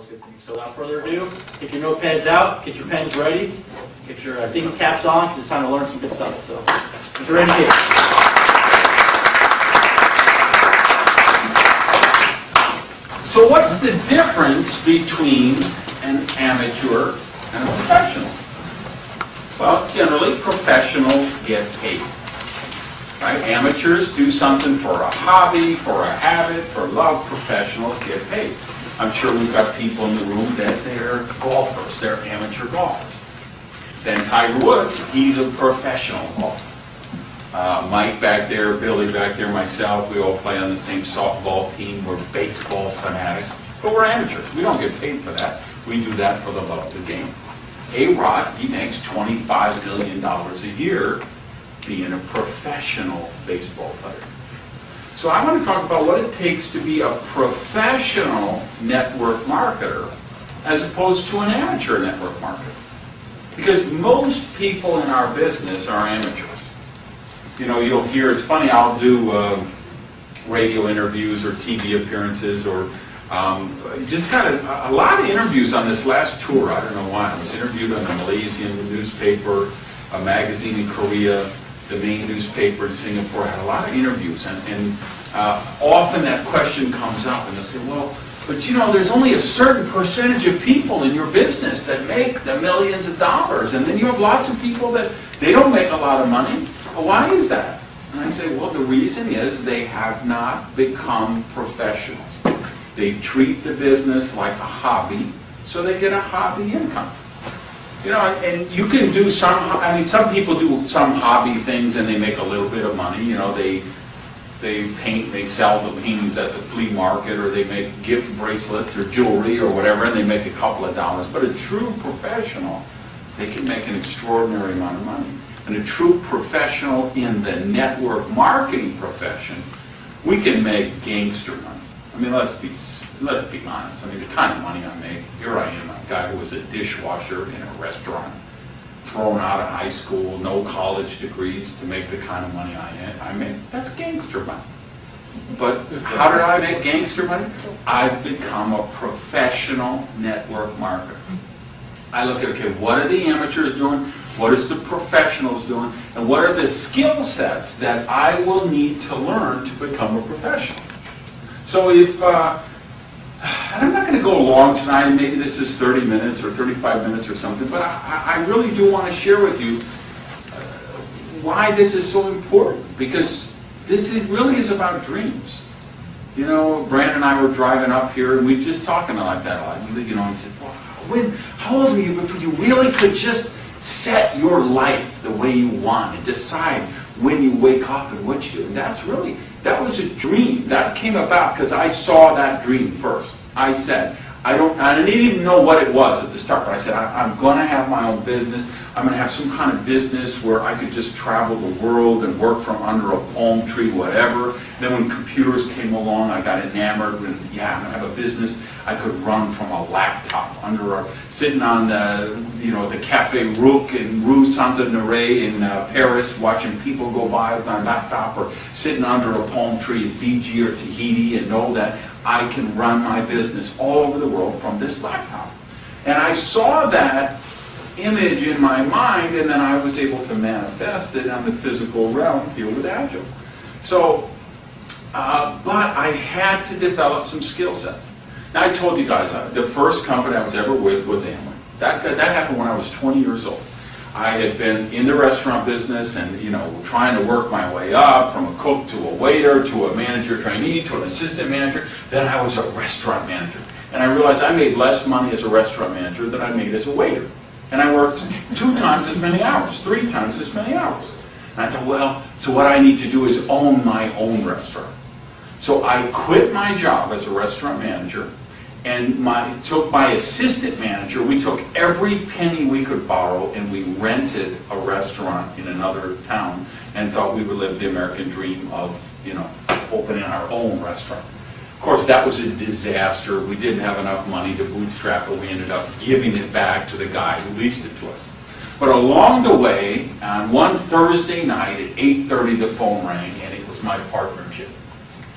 those good things. So without further ado, get your notepads out, get your pens ready, get your thinking caps on, because it's time to learn some good stuff. So, get your ready here. So what's the difference between an amateur and a professional? Well, generally, professionals get paid. Right? Amateurs do something for a hobby, for a habit, for love. Professionals get paid. I'm sure we've got people in the room that they're golfers. They're amateur golfers. Then Tiger Woods, he's a professional golfer. Mike back there, Billy back there, myself, we all play on the same softball team. We're baseball fanatics, but we're amateurs. We don't get paid for that. We do that for the love of the game. A-Rod, he makes $25 million a year being a professional baseball player. So I want to talk about what it takes to be a professional network marketer as opposed to an amateur network marketer. Because most people in our business are amateurs. You know, you'll hear, it's funny, I'll do radio interviews or TV appearances or just kind of a lot of interviews on this last tour. I don't know why. I was interviewed on a Malaysian newspaper, a magazine in Korea, the main newspaper in Singapore. I had a lot of interviews, and often that question comes up, and they'll say, well, but you know, there's only a certain percentage of people in your business that make the millions of dollars, and then you have lots of people that they don't make a lot of money. Well, why is that? And I say, well, the reason is they have not become professionals. They treat the business like a hobby, so they get a hobby income. You know, and you can do some, I mean, some people do some hobby things and they make a little bit of money. You know, they paint, they sell the paintings at the flea market, or they make gift bracelets or jewelry or whatever, and they make a couple of dollars. But a true professional, they can make an extraordinary amount of money. And a true professional in the network marketing profession, we can make gangster money. I mean, let's be honest. I mean, the kind of money I make, here I am, a guy who was a dishwasher in a restaurant, thrown out of high school, no college degrees to make the kind of money I make. That's gangster money. But how did I make gangster money? I've become a professional network marketer. I look at, okay, what are the amateurs doing? What is the professionals doing? And what are the skill sets that I will need to learn to become a professional? So if, and I'm not going to go long tonight, and maybe this is 30 minutes or 35 minutes or something, but I really do want to share with you why this is so important, because this really is about dreams. You know, Brandon and I were driving up here, and we were just talking like that a lot. You know, and said, well, how old are you before you really could just set your life the way you want and decide when you wake up and what you do? And that was a dream. That came about because I saw that dream first. I said, I didn't even know what it was at the start, but I said, I'm going to have my own business. I'm going to have some kind of business where I could just travel the world and work from under a palm tree, whatever. Then when computers came along, I got enamored, and yeah, I'm going to have a business I could run from a laptop sitting on the Café Rook in Rue Saint-Honoré in Paris, watching people go by with my laptop, or sitting under a palm tree in Fiji or Tahiti, and know that I can run my business all over the world from this laptop. And I saw that image in my mind, and then I was able to manifest it on the physical realm here with Agile. So, but I had to develop some skill sets. Now, I told you guys, the first company I was ever with was Amway. That happened when I was 20 years old. I had been in the restaurant business and, you know, trying to work my way up from a cook to a waiter to a manager trainee to an assistant manager. Then I was a restaurant manager. And I realized I made less money as a restaurant manager than I made as a waiter. And I worked 2 times as many hours, 3 times as many hours. And I thought, well, so what I need to do is own my own restaurant. So I quit my job as a restaurant manager and took my assistant manager. We took every penny we could borrow and we rented a restaurant in another town and thought we would live the American dream of, you know, opening our own restaurant. Of course, that was a disaster. We didn't have enough money to bootstrap it. We ended up giving it back to the guy who leased it to us. But along the way, on one Thursday night at 8:30, the phone rang, and it was my partner, Jim.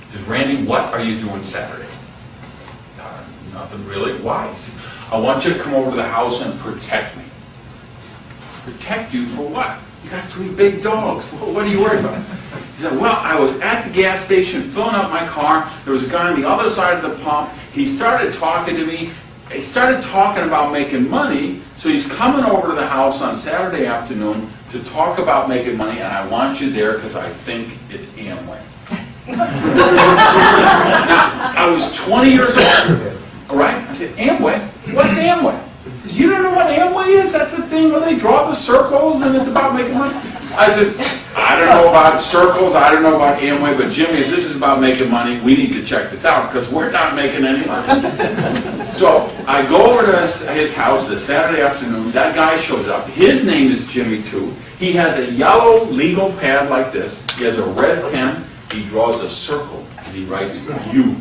He says, Randy, what are you doing Saturday? Nothing really. Why? He said, I want you to come over to the house and protect me. Protect you for what? You got 3 big dogs. What are you worried about? He said, well, I was at the gas station filling up my car. There was a guy on the other side of the pump. He started talking to me. He started talking about making money. So he's coming over to the house on Saturday afternoon to talk about making money, and I want you there because I think it's Amway. Now, I was 20 years old, all right? I said, Amway? What's Amway? You don't know what Amway is? That's the thing where they draw the circles and it's about making money? I said, I don't know about circles, I don't know about Amway, but Jimmy, if this is about making money, we need to check this out because we're not making any money. So I go over to his house this Saturday afternoon. That guy shows up. His name is Jimmy too. He has a yellow legal pad like this. He has a red pen. He draws a circle and he writes you.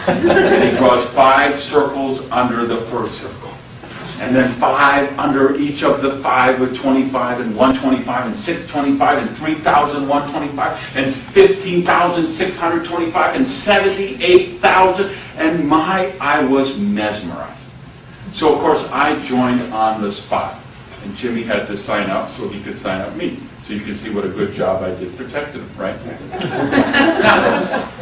And he draws 5 circles under the first circle. And then 5 under each of the 5 with 25 and 125 and 625 and 3,125 and 15,625 and 78,000. And I was mesmerized. So of course I joined on the spot. And Jimmy had to sign up so he could sign up me. So you can see what a good job I did protecting him, right? Now,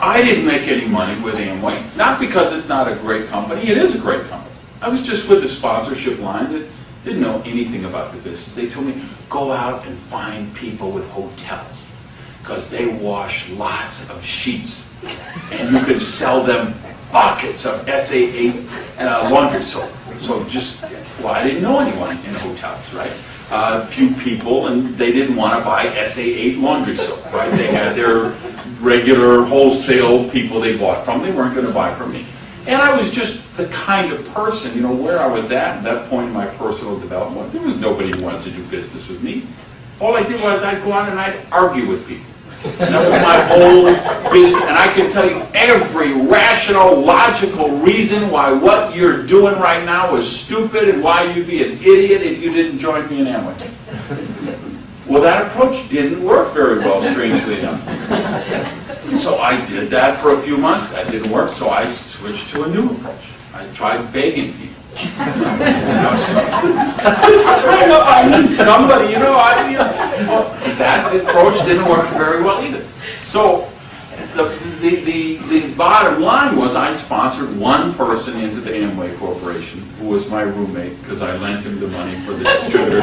I didn't make any money with Amway. Not because it's not a great company. It is a great company. I was just with the sponsorship line that didn't know anything about the business. They told me, go out and find people with hotels because they wash lots of sheets and you can sell them buckets of SA8 laundry soap. So well, I didn't know anyone in hotels, right? A few people, and they didn't want to buy SA8 laundry soap, right? They had their regular wholesale people they bought from. They weren't going to buy from me. And I was just the kind of person, where I was at that point in my personal development, there was nobody who wanted to do business with me. All I did was I'd go out and I'd argue with people. And that was my whole business. And I can tell you every rational, logical reason why what you're doing right now is stupid and why you'd be an idiot if you didn't join me in Amway. Well, that approach didn't work very well, strangely enough. So I did that for a few months. That didn't work, so I switched to a new approach. I tried begging people. Just sign up, I need somebody, that approach didn't work very well either. So the bottom line was I sponsored one person into the Amway Corporation who was my roommate because I lent him the money for the distributor.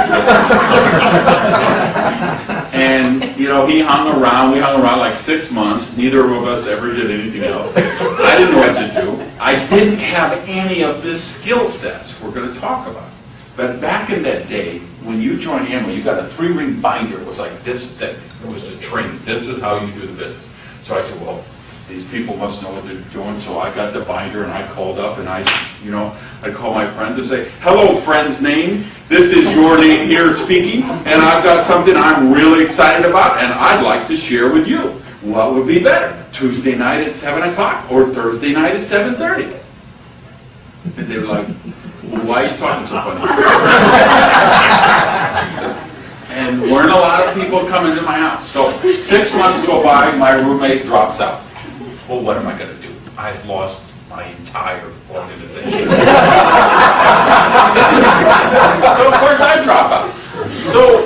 And, he hung around. We hung around like 6 months. Neither of us ever did anything else. I didn't know what to do. I didn't have any of the skill sets we're going to talk about. But back in that day, when you joined Amway, you got a 3-ring binder. It was like this thick. It was the training. This is how you do the business. So I said, well, these people must know what they're doing. So I got the binder and I called up and I'd call my friends and say, hello, friend's name. This is your name here speaking. And I've got something I'm really excited about and I'd like to share with you. What would be better? Tuesday night at 7 o'clock or Thursday night at 7:30? And they were like, well, why are you talking so funny? And weren't a lot of people come into my house. So 6 months go by, my roommate drops out. Well, what am I going to do? I've lost my entire organization. So of course I drop out. So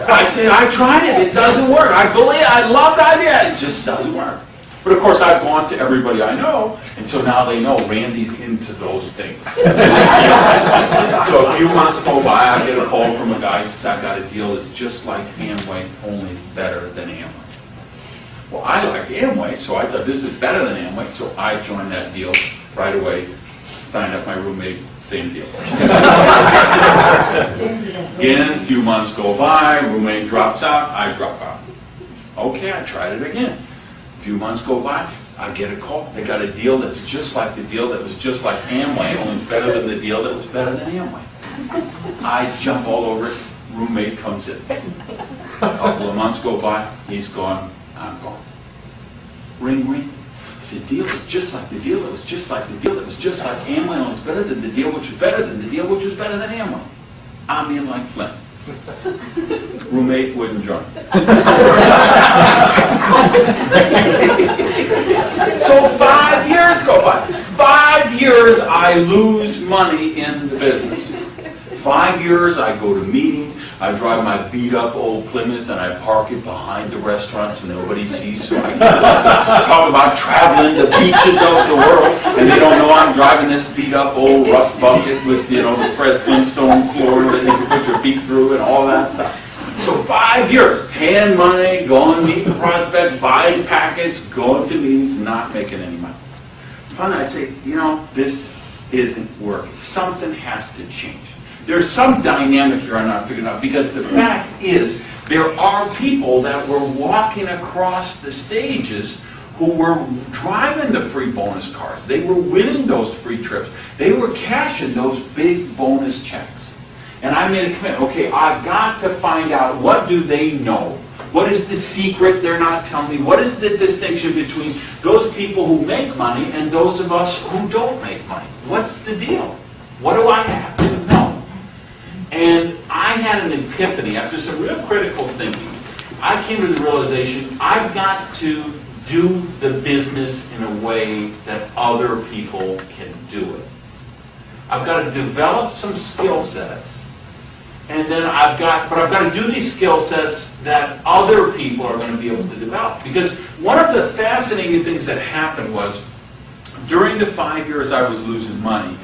I say, I tried it, it doesn't work. I love the idea, it just doesn't work. But of course I've gone to everybody I know, and so now they know Randy's into those things. So a few months go by, I get a call from a guy who says, I've got a deal that's just like Amway, only better than Amway. Well, I like Amway, so I thought this is better than Amway, so I joined that deal right away, signed up my roommate, same deal. Again, a few months go by, roommate drops out, I drop out. Okay, I tried it again. A few months go by, I get a call. They got a deal that's just like the deal that was just like Amway, only it's better than the deal that was better than Amway. I jump all over it, roommate comes in. A couple of months go by, he's gone, I'm gone. Ring, ring. I said, deal was just like the deal that was just like the deal that was just like Amway, only it's better than the deal which was better than the deal which was better than Amway. I'm in like Flint. Roommate wouldn't join. So 5 years go by. 5 years, I lose money in the business. 5 years, I go to meetings, I drive my beat-up old Plymouth, and I park it behind the restaurant so nobody sees, so I can talk about traveling the beaches of the world, and they don't know I'm driving this beat-up old rust bucket with, you know, the Fred Flintstone floor that you can put your feet through and all that stuff. So 5 years, paying money, going meeting prospects, buying packets, going to meetings, not making any money. Finally, I say, you know, this isn't working. Something has to change. There's some dynamic here I'm not figuring out, because the fact is there are people that were walking across the stages who were driving the free bonus cars. They were winning those free trips. They were cashing those big bonus checks. And I made a commitment. Okay, I've got to find out, what do they know? What is the secret they're not telling me? What is the distinction between those people who make money and those of us who don't make money? What's the deal? What do I have to know? And I had an epiphany after some real critical thinking. I came to the realization, I've got to do the business in a way that other people can do it. I've got to develop some skill sets, and then I've got to do these skill sets that other people are going to be able to develop. Because one of the fascinating things that happened was, during the 5 years I was losing money,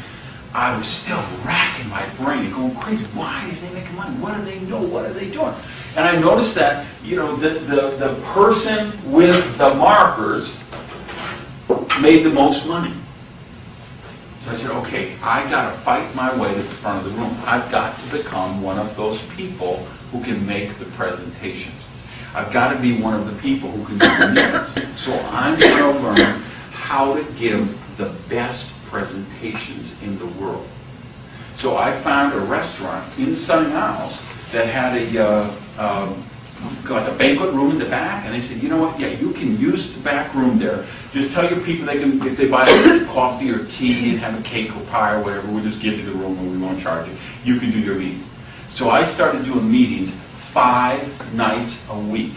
I was still racking my brain and going crazy. Why are they making money? What do they know? What are they doing? And I noticed that, you know, the person with the markers made the most money. So I said, okay, I got to fight my way to the front of the room. I've got to become one of those people who can make the presentations. I've got to be one of the people who can do the meetings. So I'm going to learn how to give the best presentations in the world. So I found a restaurant in Sunny Isles that had like a banquet room in the back, and they said, you know what, yeah, you can use the back room there. Just tell your people they can, if they buy coffee or tea and have a cake or pie or whatever, we'll just give you the room and we won't charge you. You can do your meetings. So I started doing meetings 5 nights a week.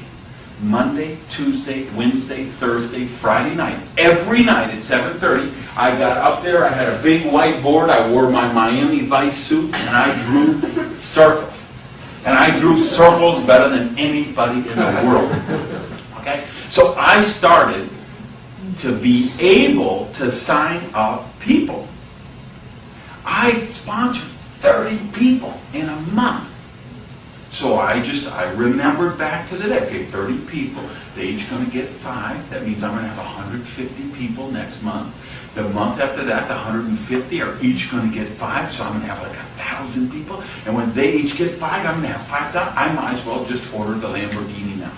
Monday, Tuesday, Wednesday, Thursday, Friday night. Every night at 7:30, I got up there, I had a big whiteboard, I wore my Miami Vice suit, and I drew circles. And I drew circles better than anybody in the world. Okay? So I started to be able to sign up people. I sponsored 30 people in a month. So I remembered back to the day, okay, 30 people, they're each going to get 5. That means I'm going to have 150 people next month. The month after that, the 150 are each going to get 5, so I'm going to have like 1,000 people. And when they each get 5, I'm going to have 5,000. I might as well just order the Lamborghini now.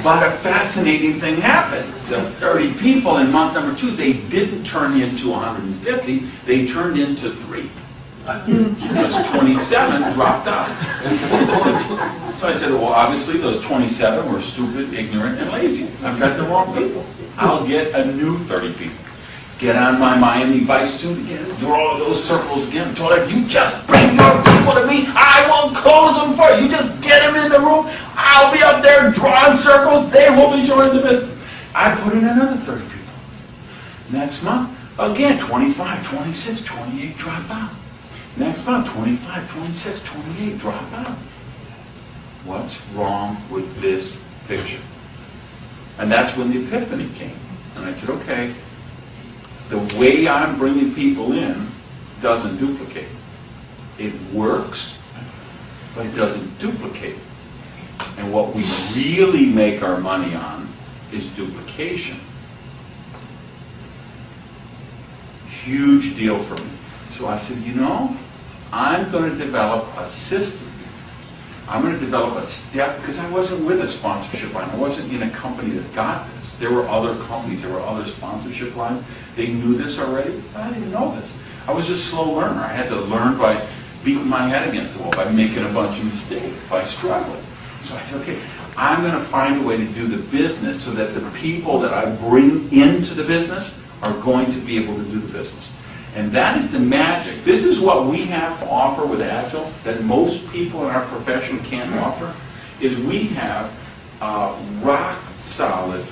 But a fascinating thing happened. The 30 people in month number 2, they didn't turn into 150, they turned into 3. Because 27 dropped out. So I said, well, obviously those 27 were stupid, ignorant, and lazy. I've got the wrong people. I'll get a new 30 people. Get on my Miami Vice suit again, draw all those circles again. Told her, you just bring your people to me. I will close them for you. You just get them in the room. I'll be up there drawing circles. They will be joining the business. I put in another 30 people. Next month, again, 25, 26, 28 drop out. Next month, 25, 26, 28 drop out. What's wrong with this picture? And that's when the epiphany came. And I said, okay, the way I'm bringing people in doesn't duplicate. It works, but it doesn't duplicate. And what we really make our money on is duplication. Huge deal for me. So I said, you know, I'm going to develop a system. I'm going to develop a step, because I wasn't with a sponsorship line. I wasn't in a company that got this. There were other companies, there were other sponsorship lines. They knew this already. I didn't know this. I was a slow learner. I had to learn by beating my head against the wall, by making a bunch of mistakes, by struggling. So I said, okay, I'm going to find a way to do the business so that the people that I bring into the business are going to be able to do the business. And that is the magic. This is what we have to offer with Agile that most people in our profession can't offer, is we have rock solid,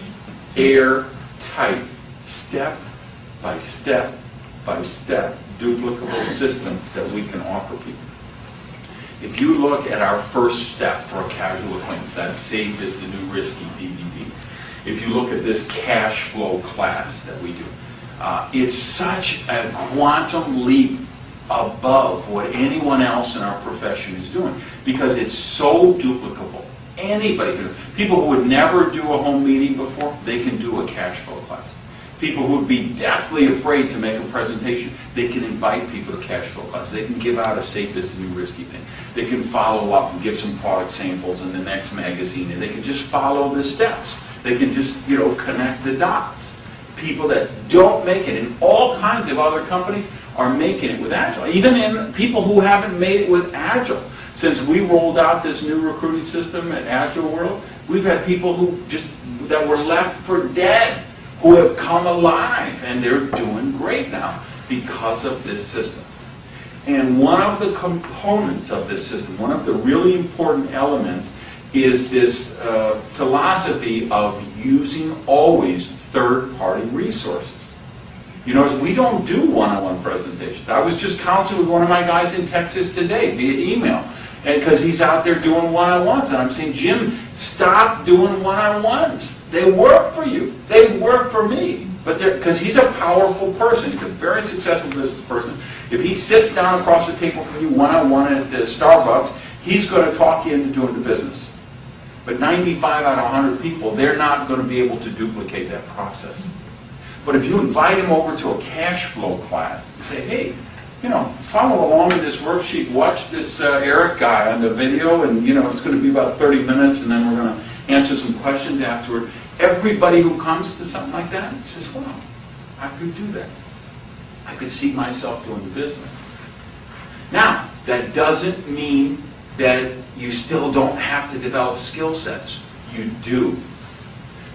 airtight step by step by step duplicable system that we can offer people. If you look at our first step for a casual acquaintance, that Safe is the New Risky DVD. If you look at this cash flow class that we do, it's such a quantum leap above what anyone else in our profession is doing because it's so duplicable. Anybody can do it. People who would never do a home meeting before, they can do a cash flow class. People who would be deathly afraid to make a presentation, they can invite people to cash flow class. They can give out a Safe is the New Risky thing. They can follow up and give some product samples in the next magazine, and they can just follow the steps. They can just, connect the dots. People that don't make it in all kinds of other companies are making it with Agile. Even in people who haven't made it with Agile. Since we rolled out this new recruiting system at Agile World, we've had people that were left for dead who have come alive, and they're doing great now because of this system. And one of the components of this system, one of the really important elements, is this philosophy of using always third-party resources. You notice we don't do one-on-one presentations. I was just counseling with one of my guys in Texas today via email, and because he's out there doing one-on-ones, and I'm saying, Jim, stop doing one-on-ones. They work for you. They work for me. But because he's a powerful person, he's a very successful business person. If he sits down across the table from you one-on-one at Starbucks, he's going to talk you into doing the business. But 95 out of 100 people, they're not going to be able to duplicate that process. But if you invite him over to a cash flow class and say, hey, follow along in this worksheet, watch this Eric guy on the video, and it's going to be about 30 minutes, and then we're going to answer some questions afterward. Everybody who comes to something like that says, wow, I could do that. I could see myself doing the business. Now, that doesn't mean that you still don't have to develop skill sets. You do.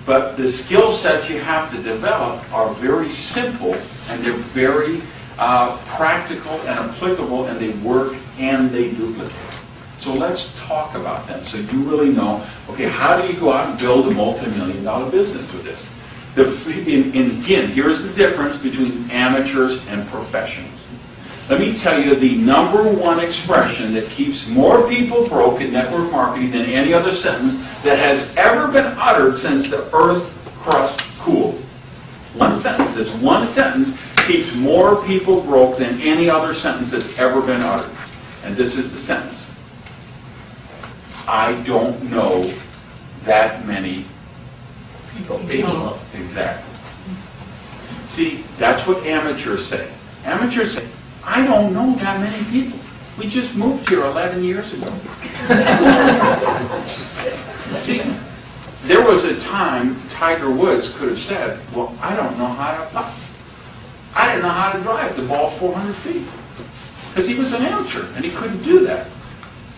But the skill sets you have to develop are very simple, and they're very practical and applicable, and they work and they duplicate. So let's talk about that so you really know, okay, how do you go out and build a multi-million-dollar business with this? And again, here's the difference between amateurs and professionals. Let me tell you the number one expression that keeps more people broke in network marketing than any other sentence that has ever been uttered since the Earth's crust cooled. One sentence. This one sentence keeps more people broke than any other sentence that's ever been uttered. And this is the sentence. I don't know that many people. Exactly. See, that's what amateurs say. Amateurs say, I don't know that many people. We just moved here 11 years ago. See, there was a time Tiger Woods could have said, well, I don't know how to putt. I didn't know how to drive the ball 400 feet. Because he was an amateur, and he couldn't do that.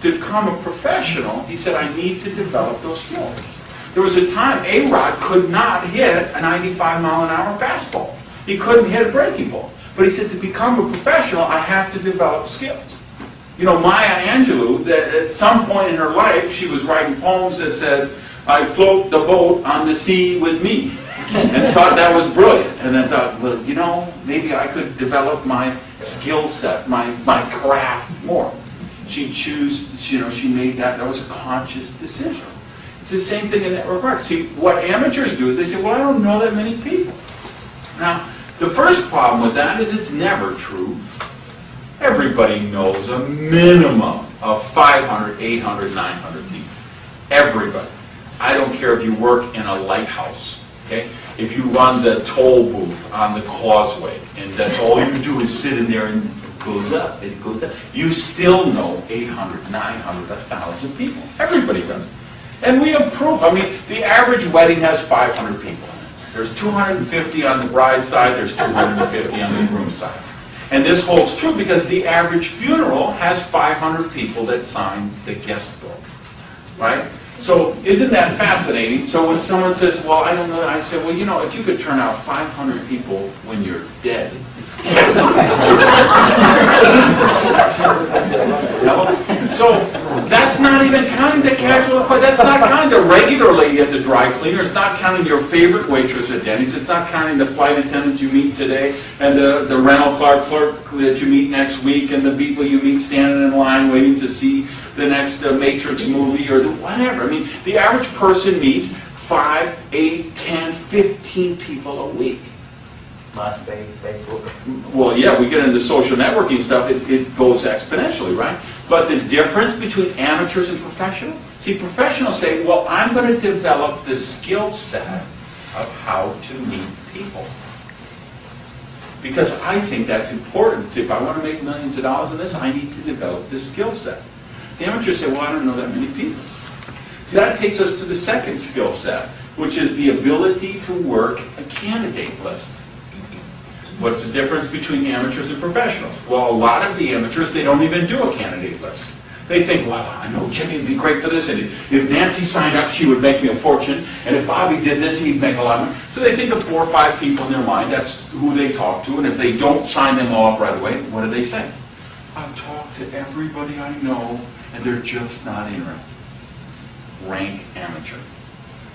To become a professional, he said, I need to develop those skills. There was a time A-Rod could not hit a 95-mile-an-hour fastball. He couldn't hit a breaking ball. But he said, to become a professional, I have to develop skills. Maya Angelou, at some point in her life, she was writing poems that said, I float the boat on the sea with me. And thought that was brilliant. And then thought, well, maybe I could develop my skill set, my craft more. She made that was a conscious decision. It's the same thing in that regard. See, what amateurs do is they say, well, I don't know that many people. Now, the first problem with that is it's never true. Everybody knows a minimum of 500, 800, 900 people. Everybody. I don't care if you work in a lighthouse, okay? If you run the toll booth on the causeway, and that's all you do is sit in there and it goes up, and it goes up, you still know 800, 900, 1,000 people. Everybody does it. And we have proof. I mean, the average wedding has 500 people. There's 250 on the bride's side, there's 250 on the groom's side. And this holds true because the average funeral has 500 people that sign the guest book. Right? So isn't that fascinating? So when someone says, well, I don't know, I say, well, if you could turn out 500 people when you're dead. So that's That's not even counting the casual play. That's not counting the regular lady at the dry cleaner. It's not counting your favorite waitress at Denny's. It's not counting the flight attendant you meet today and the rental car clerk that you meet next week and the people you meet standing in line waiting to see the next Matrix movie or whatever. I mean, the average person meets 5, 8, 10, 15 people a week. MySpace, Facebook. Well, yeah, we get into social networking stuff, it goes exponentially, right? But the difference between amateurs and professionals? See, professionals say, well, I'm going to develop the skill set of how to meet people. Because I think that's important. If I want to make millions of dollars in this, I need to develop this skill set. The amateurs say, well, I don't know that many people. So that takes us to the second skill set, which is the ability to work a candidate list. What's the difference between amateurs and professionals? Well, a lot of the amateurs, they don't even do a candidate list. They think, well, I know Jimmy would be great for this, and if Nancy signed up, she would make me a fortune, and if Bobby did this, he'd make a lot of money. So they think of 4 or 5 people in their mind, that's who they talk to, and if they don't sign them all up right away, what do they say? I've talked to everybody I know, and they're just not interested. Rank amateur.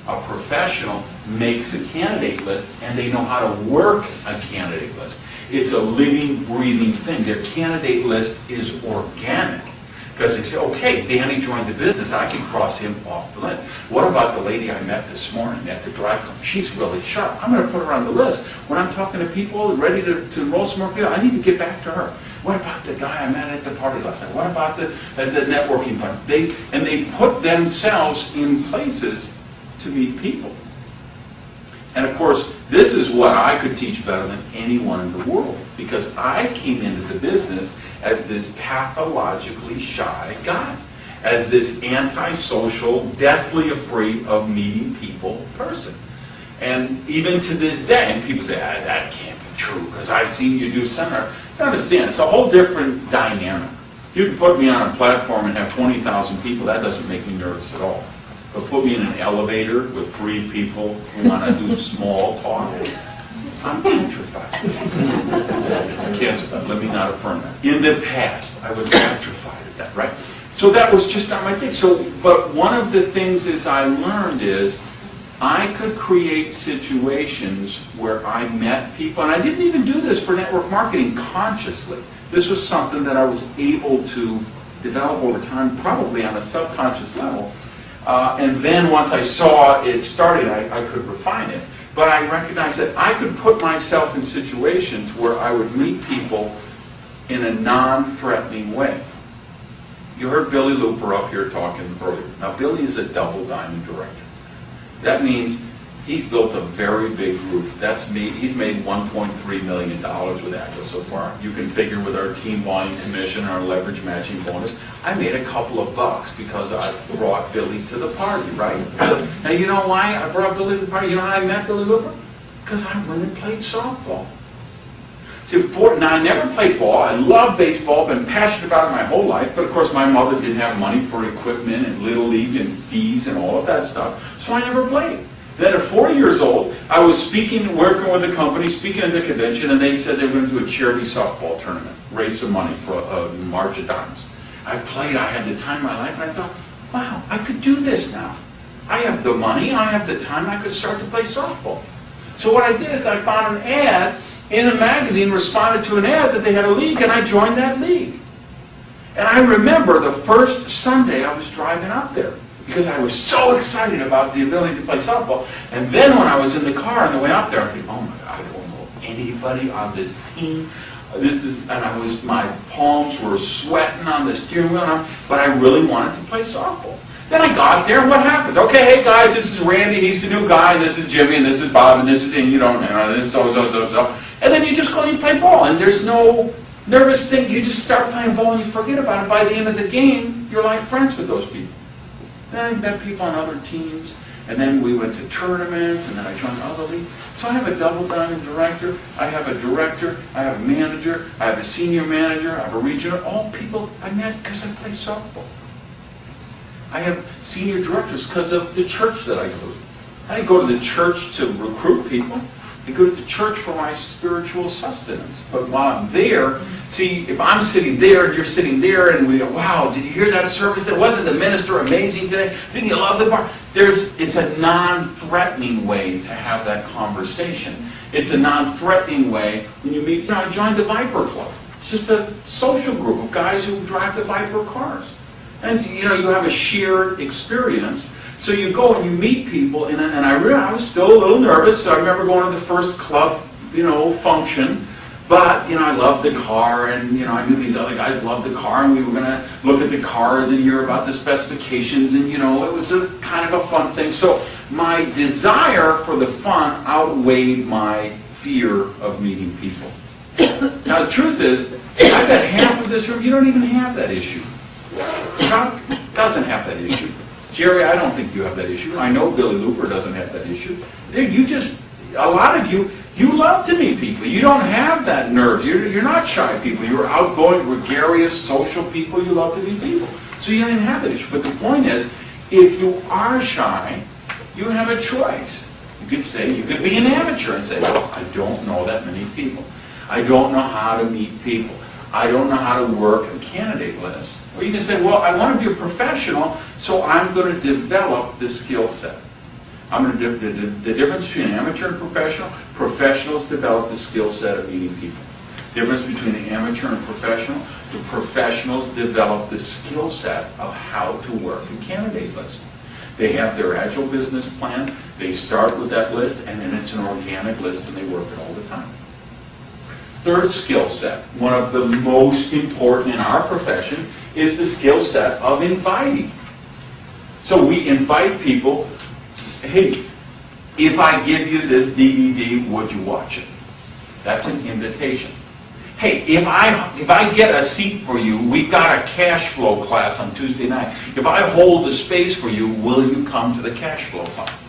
A professional makes a candidate list, and they know how to work a candidate list. It's a living, breathing thing. Their candidate list is organic. Because they say, okay, Danny joined the business, I can cross him off the list. What about the lady I met this morning at the dry cleaner? She's really sharp. I'm going to put her on the list. When I'm talking to people ready to enroll some more people, I need to get back to her. What about the guy I met at the party last night? What about the networking fund? They put themselves in places to meet people. And of course, this is what I could teach better than anyone in the world, because I came into the business as this pathologically shy guy, as this antisocial, deathly afraid of meeting people person. And even to this day, and people say, that can't be true, because I've seen you do seminar. You understand, it's a whole different dynamic. You can put me on a platform and have 20,000 people, that doesn't make me nervous at all. But put me in an elevator with 3 people who want to do small talk, I'm petrified. I can't, let me not affirm that. In the past, I was petrified of that, right? So that was just not my thing. But one of the things I learned is I could create situations where I met people, and I didn't even do this for network marketing consciously. This was something that I was able to develop over time, probably on a subconscious level. And then once I saw it started, I could refine it. But I recognized that I could put myself in situations where I would meet people in a non-threatening way. You heard Billy Looper up here talking earlier. Now, Billy is a double diamond director. That means he's built a very big group. He's made $1.3 million with Agile so far. You can figure with our team volume commission, our leverage matching bonus, I made a couple of bucks because I brought Billy to the party, right? Now, you know why I brought Billy to the party? You know how I met Billy Looper? Because I went and played softball. See, now, I never played ball. I love baseball, been passionate about it my whole life, but of course my mother didn't have money for equipment and Little League and fees and all of that stuff, so I never played. Then at 4 years old, I was working with a company, speaking at the convention, and they said they were going to do a charity softball tournament, raise some money for a March of Dimes. I played, I had the time of my life, and I thought, wow, I could do this now. I have the money, I have the time, I could start to play softball. So what I did is I found an ad in a magazine, responded to an ad that they had a league, and I joined that league. And I remember the first Sunday I was driving up there, because I was so excited about the ability to play softball. And then when I was in the car on the way up there, I think, oh my God, I don't know anybody on this team. My palms were sweating on the steering wheel, but I really wanted to play softball. Then I got there, and what happens? Okay, hey guys, this is Randy, he's the new guy, and this is Jimmy, and this is Bob, and this is, and you don't know, this is so. And then you just go and you play ball, and there's no nervous thing. You just start playing ball and you forget about it. By the end of the game, you're like friends with those people. Then I met people on other teams, and then we went to tournaments, and then I joined other leagues. So I have a double diamond director, I have a director, I have a manager, I have a senior manager, I have a regional, all people I met because I play softball. I have senior directors because of the church that I go to. I didn't go to the church to recruit people. I go to church for my spiritual sustenance. But while I'm there, see, if I'm sitting there and you're sitting there and we go, wow, did you hear that service? Wasn't the minister amazing today? Didn't you love the part? It's a non-threatening way to have that conversation. It's a non-threatening way when you meet, I joined the Viper Club. It's just a social group of guys who drive the Viper cars. And you have a shared experience. So you go and you meet people, and I was still a little nervous. So I remember going to the first club, function. But, I loved the car, and, I knew these other guys loved the car, and we were going to look at the cars and hear about the specifications, and, it was a kind of a fun thing. So my desire for the fun outweighed my fear of meeting people. Now, the truth is, I bet half of this room, you don't even have that issue. Chuck doesn't have that issue. Jerry, I don't think you have that issue. I know Billy Looper doesn't have that issue. A lot of you love to meet people. You don't have that nerves. You're not shy people. You're outgoing, gregarious, social people. You love to meet people. So you don't even have that issue. But the point is, if you are shy, you have a choice. You could be an amateur and say, well, I don't know that many people. I don't know how to meet people. I don't know how to work a candidate list. Or you can say, well, I want to be a professional, so I'm going to develop the skill set. The difference between amateur and professional, professionals develop the skill set of meeting people. The difference between the amateur and professional, the professionals develop the skill set of how to work a candidate list. They have their agile business plan, they start with that list, and then it's an organic list, and they work it all the time. Third skill set, one of the most important in our profession, is the skill set of inviting. So we invite people, hey, if I give you this DVD, would you watch it? That's an invitation. Hey, if I get a seat for you, we've got a cash flow class on Tuesday night. If I hold the space for you, will you come to the cash flow class?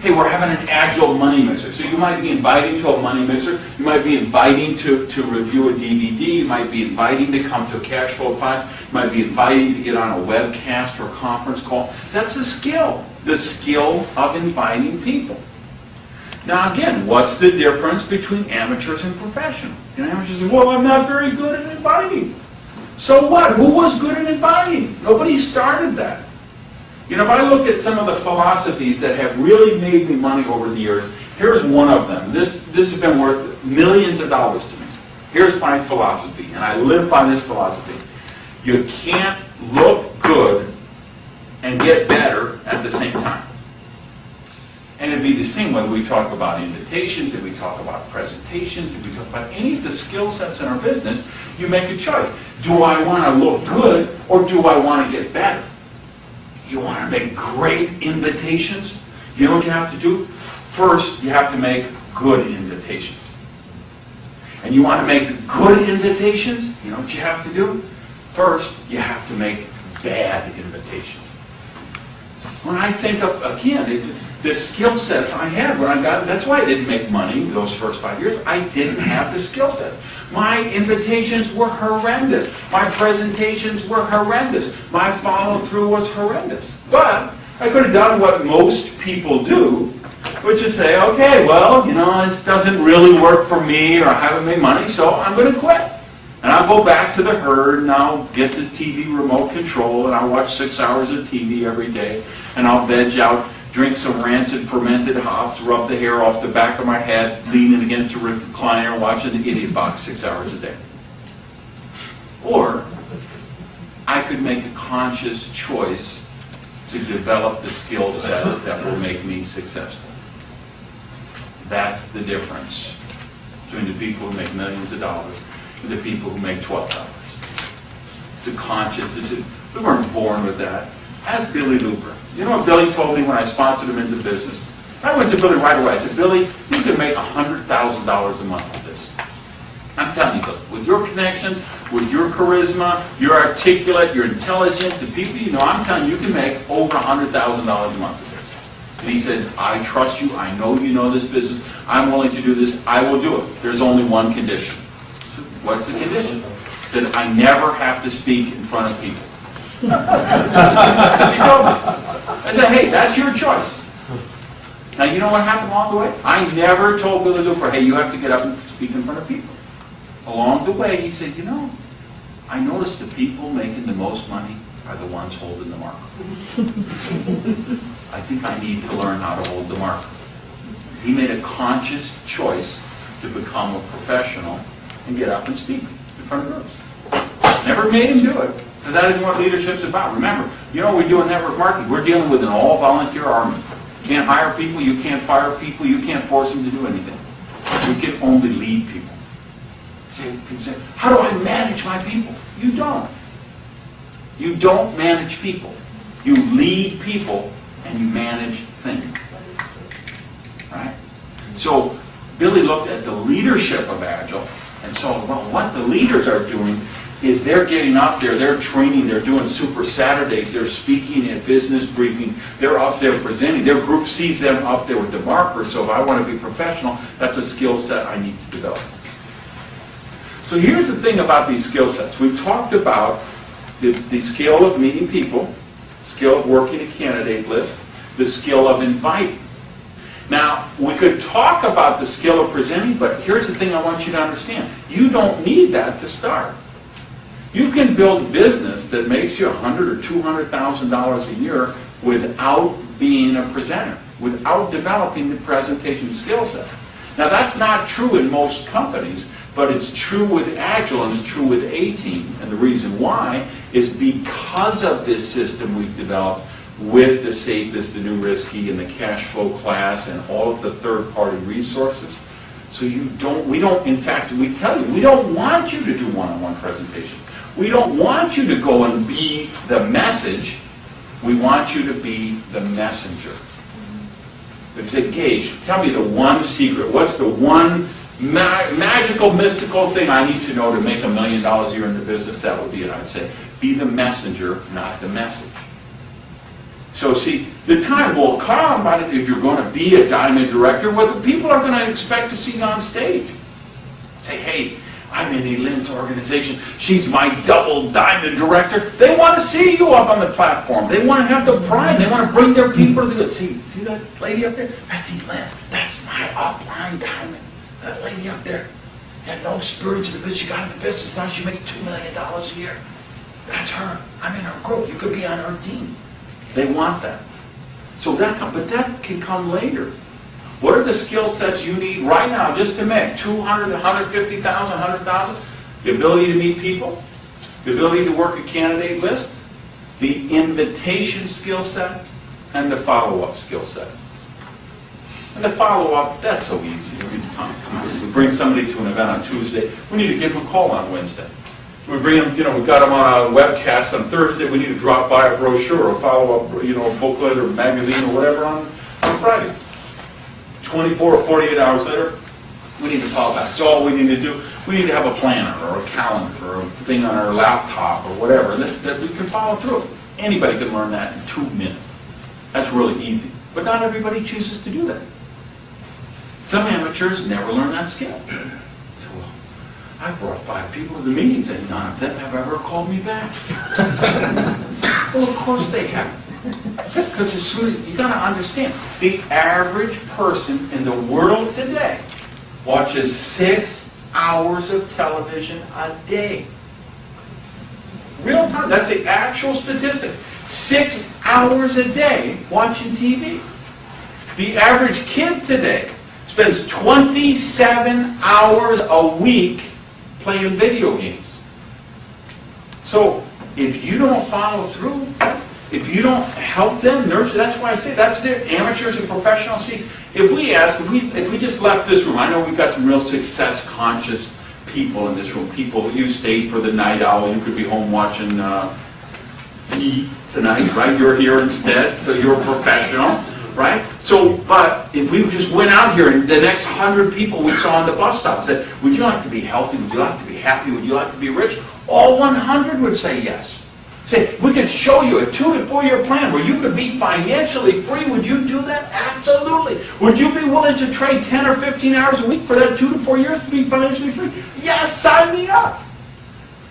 Hey, we're having an agile money mixer. So you might be inviting to a money mixer. You might be inviting to review a DVD. You might be inviting to come to a cash flow class. You might be inviting to get on a webcast or conference call. That's a skill. The skill of inviting people. Now again, what's the difference between amateurs and professionals? Amateurs say, well, I'm not very good at inviting. So what? Who was good at inviting? Nobody started that. If I look at some of the philosophies that have really made me money over the years, here's one of them. This has been worth millions of dollars to me. Here's my philosophy, and I live by this philosophy. You can't look good and get better at the same time. And it'd be the same whether we talk about invitations, if we talk about presentations, if we talk about any of the skill sets in our business, you make a choice. Do I want to look good, or do I want to get better? You want to make great invitations? You know what you have to do? First, you have to make good invitations. And you want to make good invitations? You know what you have to do? First, you have to make bad invitations. When I think of, again, the skill sets I had when I got, that's why I didn't make money those first 5 years. I didn't have the skill set. My invitations were horrendous. My presentations were horrendous. My follow-through was horrendous. But I could have done what most people do, which is say, okay, well, this doesn't really work for me, or I haven't made money, so I'm going to quit. And I'll go back to the herd, and I'll get the TV remote control, and I'll watch 6 hours of TV every day, and I'll veg out, drink some rancid fermented hops, rub the hair off the back of my head, leaning against a recliner, watching the Idiot Box 6 hours a day. Or I could make a conscious choice to develop the skill sets that will make me successful. That's the difference between the people who make millions of dollars and the people who make $12. It's a conscious decision. We weren't born with that. Ask Billy Looper. You know what Billy told me when I sponsored him into business? I went to Billy right away. I said, Billy, you can make $100,000 a month with this. I'm telling you, Billy, with your connections, with your charisma, you're articulate, you're intelligent, the people you know, I'm telling you, you can make over $100,000 a month with this. And he said, I trust you. I know you know this business. I'm willing to do this. I will do it. There's only one condition. I said, what's the condition? He said, I never have to speak in front of people. That's what he told me. I said, hey, that's your choice. Now, you know what happened along the way? I never told Billy Looper, hey, you have to get up and speak in front of people. Along the way, he said, you know, I noticed the people making the most money are the ones holding the marker. I think I need to learn how to hold the marker. He made a conscious choice to become a professional and get up and speak in front of groups. Never made him do it, because that isn't what leadership's about. Remember, you know, we do in network marketing. We're dealing with an all-volunteer army. You can't hire people, you can't fire people, you can't force them to do anything. We can only lead people. People say, how do I manage my people? You don't. You don't manage people. You lead people and you manage things. Right? So Billy looked at the leadership of Agile and saw, well, what the leaders are doing is they're getting up there, they're training, they're doing Super Saturdays, they're speaking at business briefing, they're up there presenting, their group sees them up there with the marker, so if I want to be professional, that's a skill set I need to develop. So here's the thing about these skill sets. We've talked about the skill of meeting people, skill of working a candidate list, the skill of inviting. Now, we could talk about the skill of presenting, but here's the thing I want you to understand. You don't need that to start. You can build a business that makes you $100,000 or $200,000 a year without being a presenter, without developing the presentation skill set. Now, that's not true in most companies, but it's true with Agile and it's true with A-Team. And the reason why is because of this system we've developed with the safest, the new risky, and the cash flow class, and all of the third-party resources. So we don't, in fact, we tell you, we don't want you to do one-on-one presentation. We don't want you to go and be the message. We want you to be the messenger. If you say, Gage, tell me the one secret. What's the one magical, mystical thing I need to know to make $1 million a year in the business? That would be it. I'd say, be the messenger, not the message. So see, the time will come, if you're going to be a diamond director, where the people are going to expect to see you on stage. Say, hey, I'm in Lynn's organization. She's my double diamond director. They want to see you up on the platform. They want to have the pride. They want to bring their people to the... See that lady up there? That's Lynn. That's my upline diamond. That lady up there had no experience in the business. She got in the business. Now she makes $2 million a year. That's her. I'm in her group. You could be on her team. They want that. So but that can come later. What are the skill sets you need right now just to make $200,000, $150,000, $100,000? The ability to meet people, the ability to work a candidate list, the invitation skill set, and the follow-up skill set. And the follow-up, that's so easy. It's come on. We bring somebody to an event on Tuesday. We need to give them a call on Wednesday. We bring them, we got them on a webcast on Thursday. We need to drop by a brochure or follow-up, a booklet or magazine or whatever on Friday. 24 or 48 hours later, we need to call back. So all we need to do, we need to have a planner or a calendar or a thing on our laptop or whatever that we can follow through. Anybody can learn that in 2 minutes. That's really easy. But not everybody chooses to do that. Some amateurs never learn that skill. So, well, I brought 5 people to the meetings and none of them have ever called me back. Well, of course they haven't. Because as soon as you got to understand, the average person in the world today watches 6 hours of television a day. Real time. That's the actual statistic. 6 hours a day watching TV. The average kid today spends 27 hours a week playing video games. So if you don't follow through, if you don't help them nurture, that's why I say that's their amateurs and professionals. See, if we just left this room, I know we've got some real success conscious people in this room. People, you stayed for the night owl, you could be home watching V tonight, right? You're here instead, so you're a professional, right? So, but if we just went out here and the next 100 people we saw on the bus stop said, would you like to be healthy? Would you like to be happy? Would you like to be rich? All 100 would say yes. Say, we could show you a 2 to 4 year plan where you could be financially free. Would you do that? Absolutely. Would you be willing to trade 10 or 15 hours a week for that 2 to 4 years to be financially free? Yes, sign me up.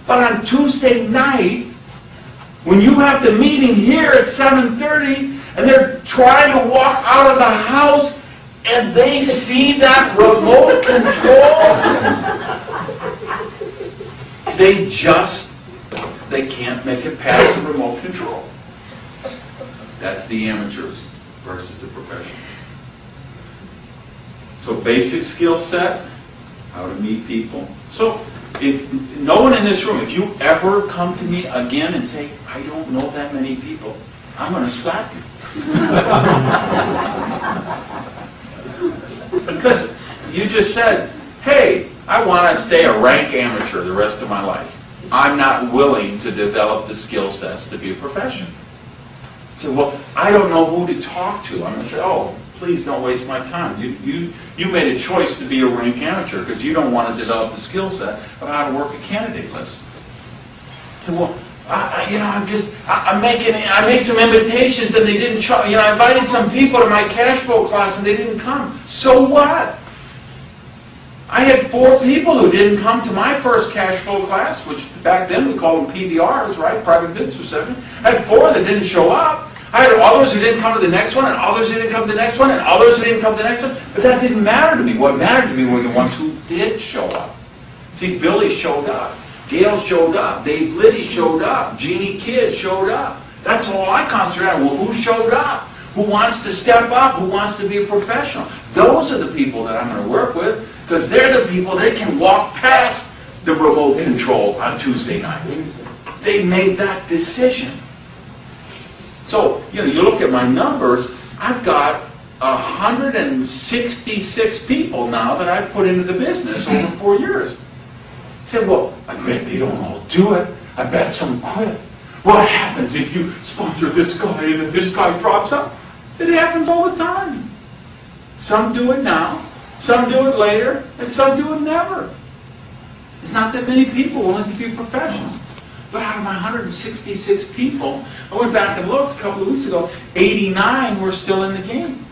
But on Tuesday night, when you have the meeting here at 7:30 and they're trying to walk out of the house and they see that remote control, they can't make it past the remote control. That's the amateurs versus the professionals. So basic skill set, how to meet people. So if no one in this room, if you ever come to me again and say, I don't know that many people, I'm going to slap you. Because you just said, hey, I want to stay a rank amateur the rest of my life. I'm not willing to develop the skill sets to be a professional. So, well, I don't know who to talk to. I'm going to say, oh, please don't waste my time. You made a choice to be a rank amateur because you don't want to develop the skill set of how to work a candidate list. So, well, I made some invitations and they didn't show. I invited some people to my cash flow class and they didn't come. So what? I had 4 people who didn't come to my first cash flow class, which back then we called them PBRs, right? Private Business Reception. I had 4 that didn't show up. I had others who didn't come to the next one, and others who didn't come to the next one, and others who didn't come to the next one. But that didn't matter to me. What mattered to me were the ones who did show up. See, Billy showed up. Gail showed up. Dave Liddy showed up. Jeannie Kidd showed up. That's all I concentrate on. Well, who showed up? Who wants to step up? Who wants to be a professional? Those are the people that I'm going to work with, because they're the people that can walk past the remote control on Tuesday night. They made that decision. So, you look at my numbers, I've got 166 people now that I've put into the business over 4 years. I said, well, I bet they don't all do it. I bet some quit. What happens if you sponsor this guy and then this guy drops out? It happens all the time. Some do it now, some do it later, and some do it never. There's not that many people willing to be professional. But out of my 166 people, I went back and looked a couple of weeks ago, 89 were still in the game.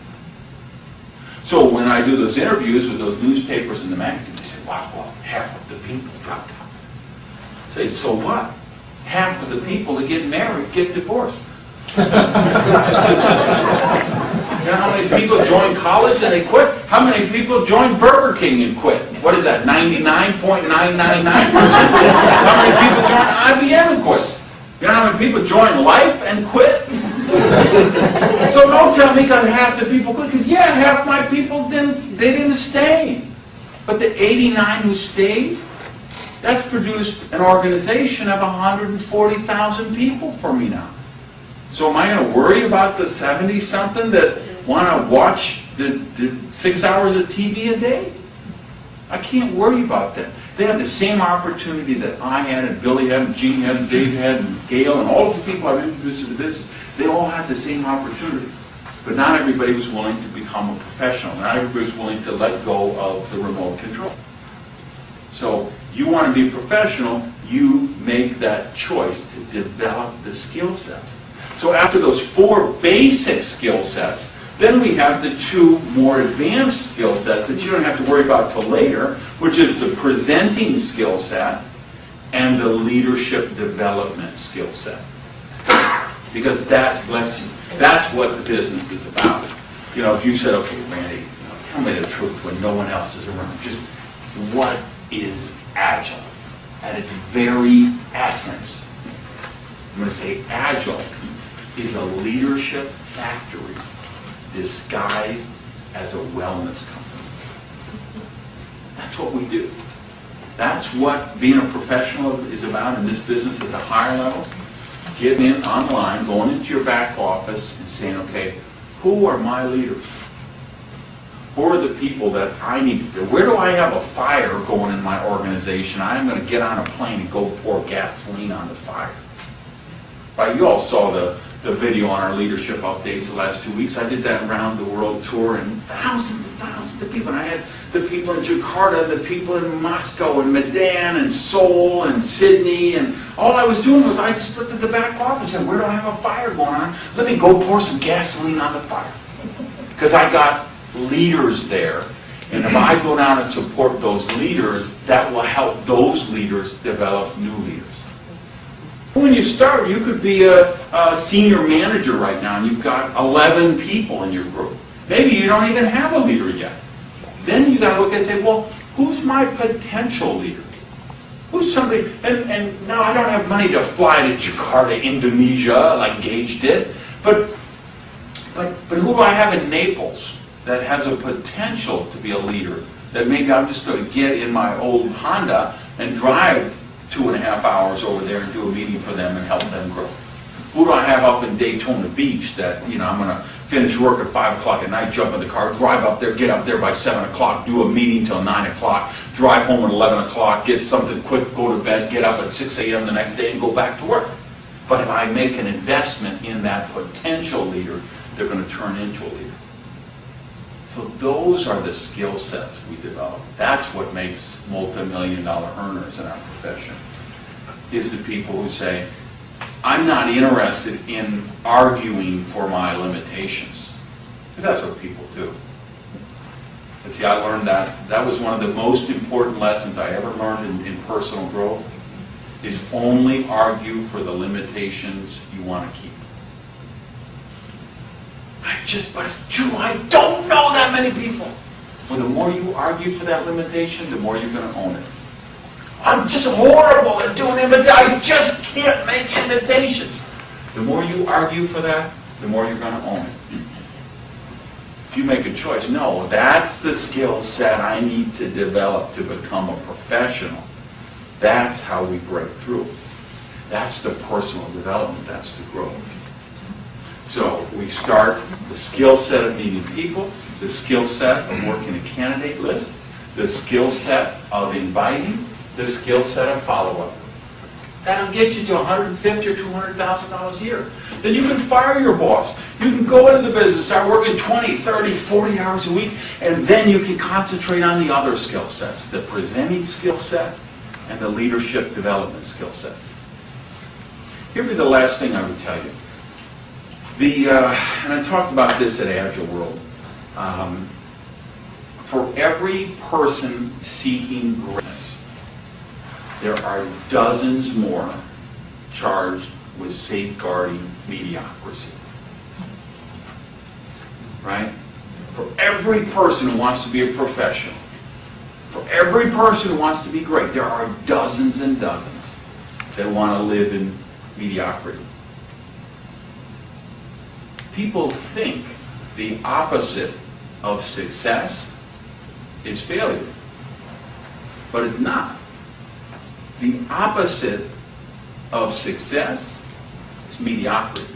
So when I do those interviews with those newspapers and the magazines, they say, wow, well, half of the people dropped out. I say, so what? Half of the people that get married get divorced. You know how many people join college and they quit? How many people join Burger King and quit? What is that, 99.999%? How many people join IBM and quit? You know how many people join Life and quit? So don't tell me because half the people quit, because yeah, half my people didn't stay. But the 89 who stayed, that's produced an organization of 140,000 people for me now. So am I going to worry about the 70-something that want to watch the 6 hours of TV a day? I can't worry about that. They have the same opportunity that I had, and Billy had, and Gene had, and Dave had, and Gail, and all of the people I've introduced to the business. They all had the same opportunity. But not everybody was willing to become a professional. Not everybody was willing to let go of the remote control. So you want to be a professional, you make that choice to develop the skill sets. So after those 4 basic skill sets, then we have the 2 more advanced skill sets that you don't have to worry about till later, which is the presenting skill set and the leadership development skill set. Because that's what the business is about. If you said, okay, Randy, tell me the truth when no one else is around. Just what is Agile? At its very essence, I'm going to say Agile is a leadership factory disguised as a wellness company. That's what we do. That's what being a professional is about in this business at the higher level. Getting in online, going into your back office and saying, okay, who are my leaders? Who are the people that I need to do? Where do I have a fire going in my organization? I'm going to get on a plane and go pour gasoline on the fire. Right? You all saw the video on our leadership updates the last 2 weeks. I did that around the world tour, and thousands of people. And I had the people in Jakarta, the people in Moscow, and Medan, and Seoul, and Sydney. And all I was doing was I just looked at the back office and said, where do I have a fire going on? Let me go pour some gasoline on the fire. Because I got leaders there. And if I go down and support those leaders, that will help those leaders develop new leaders. When you start, you could be a senior manager right now, and you've got 11 people in your group. Maybe you don't even have a leader yet. Then you got to look at it and say, well, who's my potential leader? Who's somebody, and now I don't have money to fly to Jakarta, Indonesia, like Gage did, but who do I have in Naples that has a potential to be a leader? That maybe I'm just going to get in my old Honda and drive 2.5 hours over there and do a meeting for them and help them grow. Who do I have up in Daytona Beach that, I'm going to finish work at 5 o'clock at night, jump in the car, drive up there, get up there by 7 o'clock, do a meeting till 9 o'clock, drive home at 11 o'clock, get something quick, go to bed, get up at 6 a.m. the next day and go back to work. But if I make an investment in that potential leader, they're going to turn into a leader. So those are the skill sets we develop. That's what makes multi-million-dollar earners in our profession, is the people who say, I'm not interested in arguing for my limitations. Because that's what people do. And see, I learned that. That was one of the most important lessons I ever learned in personal growth, is only argue for the limitations you want to keep. But it's true, I don't know that many people. Well, the more you argue for that limitation, the more you're going to own it. I'm just horrible at doing invitations. I just can't make invitations. The more you argue for that, the more you're going to own it. If you make a choice, no, that's the skill set I need to develop to become a professional. That's how we break through. That's the personal development. That's the growth. So we start the skill set of meeting people, the skill set of working a candidate list, the skill set of inviting, the skill set of follow-up. That'll get you to $150,000 or $200,000 a year. Then you can fire your boss. You can go into the business, start working 20, 30, 40 hours a week, and then you can concentrate on the other skill sets, the presenting skill set and the leadership development skill set. Here'd be the last thing I would tell you. And I talked about this at Agile World. For every person seeking greatness, there are dozens more charged with safeguarding mediocrity. Right? For every person who wants to be a professional, for every person who wants to be great, there are dozens and dozens that want to live in mediocrity. People think the opposite of success is failure, but it's not. The opposite of success is mediocrity.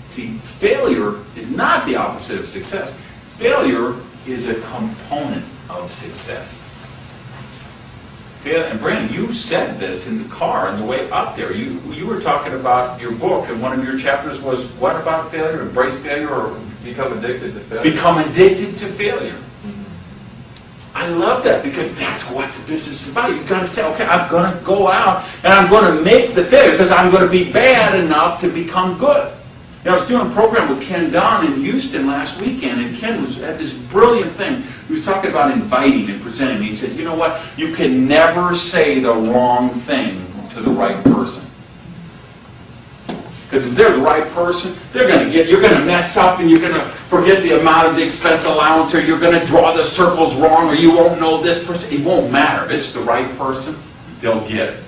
See, failure is not the opposite of success. Failure is a component of success. And Brandon, you said this in the car on the way up there. You were talking about your book, and one of your chapters was, what about failure? Embrace failure or Become addicted to failure. become addicted to failure. I love that, because that's what the business is about. You've got to say, okay, I'm going to go out and I'm going to make the failure because I'm going to be bad enough to become good. I was doing a program with Ken Don in Houston last weekend, and Ken had this brilliant thing. He was talking about inviting and presenting. He said, you know what? You can never say the wrong thing to the right person. Because if they're the right person, you're going to mess up, and you're going to forget the amount of the expense allowance, or you're going to draw the circles wrong, or you won't know this person. It won't matter. If it's the right person, they'll get it.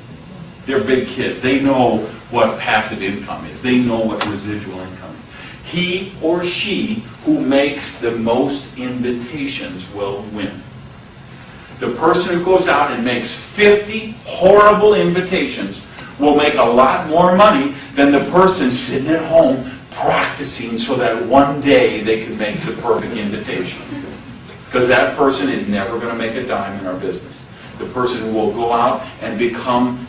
They're big kids. They know what passive income is. They know what residual income is. He or she who makes the most invitations will win. The person who goes out and makes 50 horrible invitations will make a lot more money than the person sitting at home practicing so that one day they can make the perfect invitation. Because that person is never going to make a dime in our business. The person who will go out and become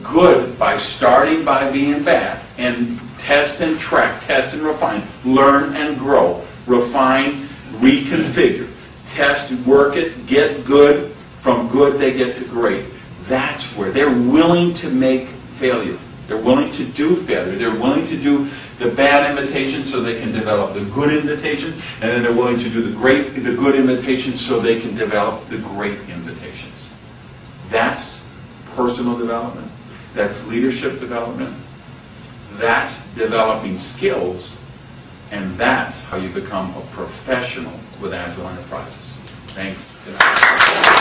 good by starting by being bad, and test and track, test and refine, learn and grow, refine, reconfigure, test, work it, get good, from good they get to great. That's where they're willing to make failure. They're willing to do failure. They're willing to do the bad invitation so they can develop the good invitation, and then they're willing to do the good invitations so they can develop the great invitations. That's personal development. That's leadership development. That's developing skills And that's how you become a professional with Agile Enterprises. Thanks.